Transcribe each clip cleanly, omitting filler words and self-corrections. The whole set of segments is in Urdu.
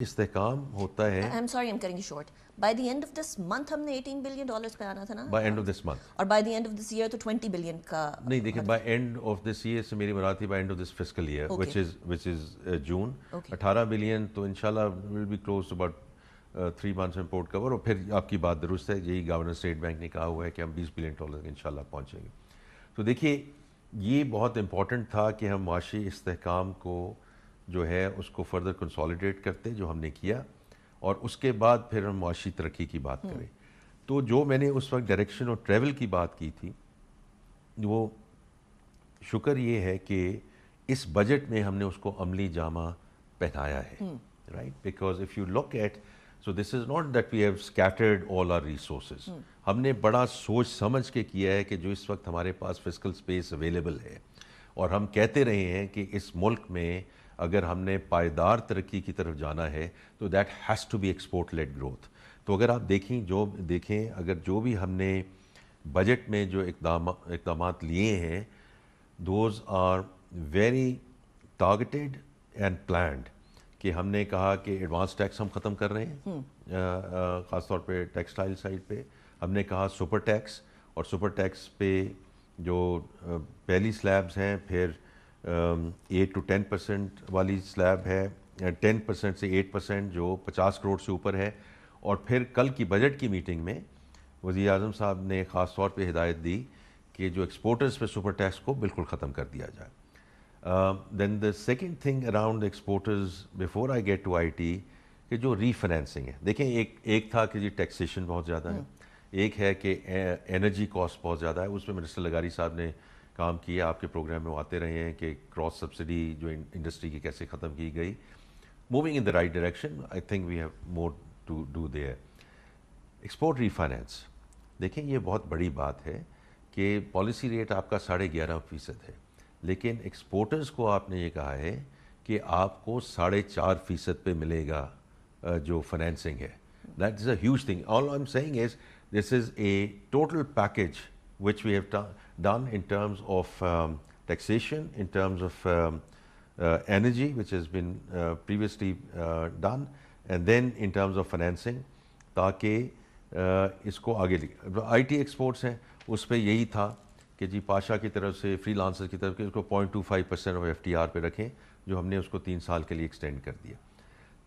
استحکام ہوتا ہے I'm sorry, I'm cutting you short. By the end of this month ہم نے $18 billion پہ آنا تھا نا, by end of this month. اور by the end of this year تو $20 billion کا. نہیں دیکھیں, by end of this year سے میری مراد تھی by end of this fiscal year Okay. Which is June. Okay. 18 billion تو انشاءاللہ will be close to about 3 months import cover. اور پھر آپ کی بات درست ہے, یہی گورنر اسٹیٹ بینک نے کہا ہوا ہے کہ ہم $20 بلین انشاءاللہ پہنچیں گے. تو دیکھیے یہ بہت امپورٹنٹ تھا کہ ہم معاشی استحکام کو جو ہے اس کو فردر کنسالیڈیٹ کرتے, جو ہم نے کیا, اور اس کے بعد پھر ہم معاشی ترقی کی بات کریں. تو جو میں نے اس وقت ڈائریکشن اور ٹریول کی بات کی تھی, وہ شکر یہ ہے کہ اس بجٹ میں ہم نے اس کو عملی جامہ پہنایا ہے, right, because if you look at, so this is not that we have scattered all our resources. ہم نے بڑا سوچ سمجھ کے کیا ہے کہ جو اس وقت ہمارے پاس فسکل اسپیس اویلیبل ہے, اور ہم کہتے رہے ہیں کہ اس ملک میں اگر ہم نے پائیدار ترقی کی طرف جانا ہے تو that has to be export led growth. تو اگر آپ دیکھیں اگر جو بھی ہم نے بجٹ میں جو اقدامات لیے ہیں, those are very targeted and planned. کہ ہم نے کہا کہ ایڈوانس ٹیکس ہم ختم کر رہے ہیں, خاص طور پہ ٹیکسٹائل سائڈ پہ. ہم نے کہا سپر ٹیکس, اور سپر ٹیکس پہ جو پہلی سلیبز ہیں, پھر 8 to 10% والی سلیب ہے, 10% سے 8% جو 50 کروڑ سے اوپر ہے. اور پھر کل کی بجٹ کی میٹنگ میں وزیر اعظم صاحب نے خاص طور پہ ہدایت دی کہ جو ایکسپورٹرز پہ سپر ٹیکس کو بالکل ختم کر دیا جائے. Then the second thing around exporters before I get to I T, کہ جو ری فائنینسنگ ہے. دیکھیں ایک تھا کہ جی ٹیکسیشن بہت زیادہ ہے, ایک ہے کہ انرجی کاسٹ بہت زیادہ ہے. اس پہ منسٹر لغاری صاحب نے کام کیا, آپ کے پروگرام میں وہ آتے رہے ہیں کہ کراس سبسڈی جو انڈسٹری کی کیسے ختم کی گئی. Moving in the right direction, I think we have more to do there. Export refinance, دیکھیں یہ بہت بڑی بات ہے کہ پالیسی ریٹ آپ کا 11.5% ہے, لیکن ایکسپورٹرز کو آپ نے یہ کہا ہے کہ آپ کو 4.5% پہ ملے گا جو فائنینسنگ ہے. That is a huge thing. All I'm seeing is this is a total package which we have done in terms of taxation, in terms of energy, which has been previously done, and then in terms of financing, تاکہ اس کو آگے آئی ٹی ایکسپورٹس ہیں اس پہ یہی تھا کہ جی پاشا کی طرف سے فری لانسر کی طرف سے اس کو 0.25% آف ایف ٹی آر پہ رکھیں, جو ہم نے اس کو 3 سال کے لیے ایکسٹینڈ کر دیا.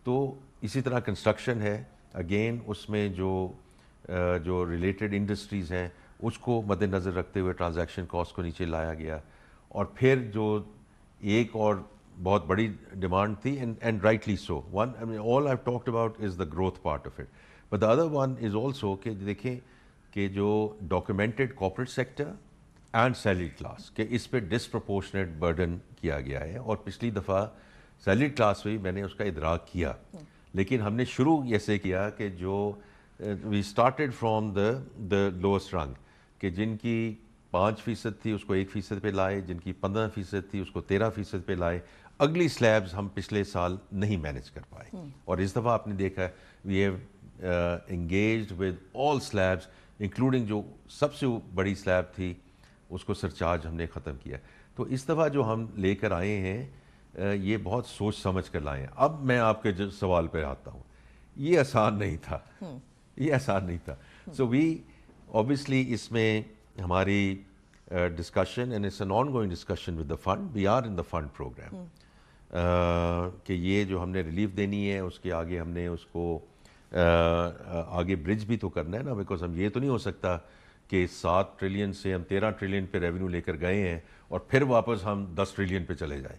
تو اسی طرح کنسٹرکشن ہے, اگین اس میں جو ریلیٹڈ انڈسٹریز ہیں اس کو مد نظر رکھتے ہوئے ٹرانزیکشن کاسٹ کو نیچے لایا گیا. اور پھر جو ایک اور بہت بڑی ڈیمانڈ تھی, and rightly so, one I mean all I talked about is the growth part of it, but the other one is also کہ دیکھیں کہ جو documented corporate sector and salary class, کہ اس پہ ڈسپرپورشنیٹ برڈن کیا گیا ہے. اور پچھلی دفعہ سیلری کلاس پہ میں نے اس کا ادراک کیا, لیکن ہم نے شروع ایسے کیا کہ جو we started from the lowest رنگ, کہ جن کی 5% تھی اس کو 1% پہ لائے, جن کی 15% تھی اس کو 13% پہ لائے. اگلی سلیبز ہم پچھلے سال نہیں مینیج کر پائے, اور اس دفعہ آپ نے دیکھا we have engaged with all slabs, including جو سب سے بڑی سلیب تھی اس کو سرچارج ہم نے ختم کیا. تو اس دفعہ جو ہم لے کر آئے ہیں یہ بہت سوچ سمجھ کر لائے ہیں. اب میں آپ کے سوال پہ آتا ہوں, یہ آسان نہیں تھا, یہ آسان نہیں تھا. سو وی obviously اس میں ہماری discussion, and it's an ongoing discussion with the fund, we are in the fund program, کہ یہ جو ہم نے ریلیف دینی ہے اس کے آگے ہم نے اس کو آگے برج بھی تو کرنا ہے نا, بیکاز ہم یہ تو نہیں ہو سکتا کہ 7 ٹریلین سے ہم 13 ٹریلین پہ ریونیو لے کر گئے ہیں اور پھر واپس ہم 10 ٹریلین پہ چلے جائیں.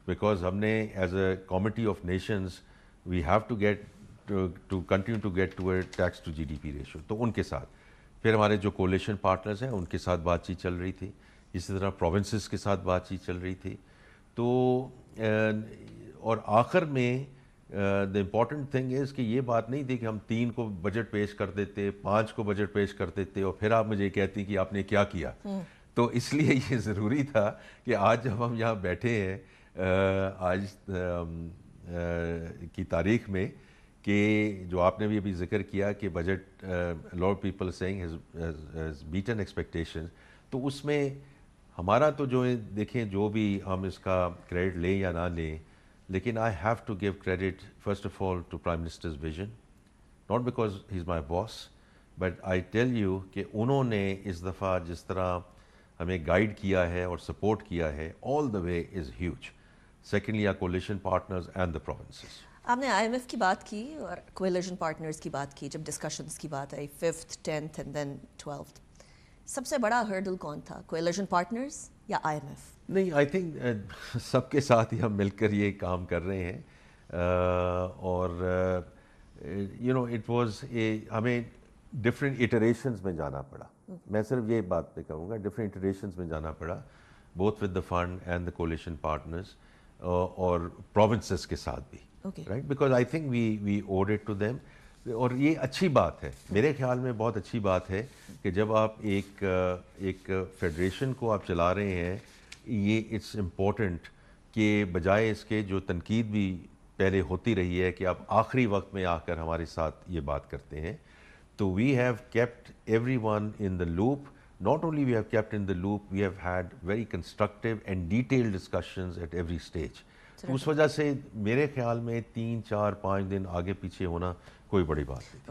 بیکاز ہم نے as a committee of nations we have to get to continue to get to a tax to G D P ratio. تو ان کے ساتھ پھر ہمارے جو کولیشن پارٹنرز ہیں ان کے ساتھ بات چیت چل رہی تھی, اسی طرح پروونسز کے ساتھ بات چیت چل رہی تھی. تو اور آخر میں دا امپورٹنٹ تھنگ از کہ یہ بات نہیں تھی کہ ہم 3 کو بجٹ پیش کر دیتے, 5 کو بجٹ پیش کر دیتے اور پھر آپ مجھے کہتی کہ آپ نے کیا کیا. تو اس لیے یہ ضروری تھا کہ آج جب ہم یہاں بیٹھے ہیں آج کی تاریخ میں, کہ جو آپ نے بھی ابھی ذکر کیا کہ budget lot people seeing has beaten expectation, تو اس میں ہمارا تو جو دیکھیں جو بھی ہم اس کا کریڈٹ لیں یا نہ لیں, لیکن I have to give credit first of all to prime minister's vision, not because he is my boss, but I tell you کہ انہوں نے اس دفعہ جس طرح ہمیں گائیڈ کیا ہے اور سپورٹ کیا ہے، all the way is huge. Secondly our coalition partners and the provinces. آپ نے آئی ایم ایف کی بات کی اور کولیشن پارٹنرز کی بات کی، جب ڈسکشنز کی بات آئی 5th 10th and then 12th، سب سے بڑا ہرڈل کون تھا، کولیشن پارٹنرز یا آئی ایم ایف؟ نہیں، آئی تھنک سب کے ساتھ ہی ہم مل کر یہ کام کر رہے ہیں، اور یو نو اٹ واز ہمیں ڈفرینٹ ایٹریشنز میں جانا پڑا. میں صرف یہ بات پہ کہوں گا، ڈفرینٹ ایٹریشنز میں جانا پڑا، both with the fund and the coalition partners, اور پروونسز کے ساتھ بھی، right, because I think we owed it to them. اور یہ اچھی بات ہے، میرے خیال میں بہت اچھی بات ہے کہ جب آپ ایک فیڈریشن کو آپ چلا رہے ہیں، یہ اٹس امپورٹنٹ کہ بجائے اس کے جو تنقید بھی پہلے ہوتی رہی ہے کہ آپ آخری وقت میں آ کر ہمارے ساتھ یہ بات کرتے ہیں، تو we have kept everyone in the loop. Not only we have kept in the loop, we have had very constructive and detailed discussions at every stage. تو اس وجہ سے میرے خیال میں 3 4 5 دن آگے پیچھے ہونا کوئی بڑی بات نہیں.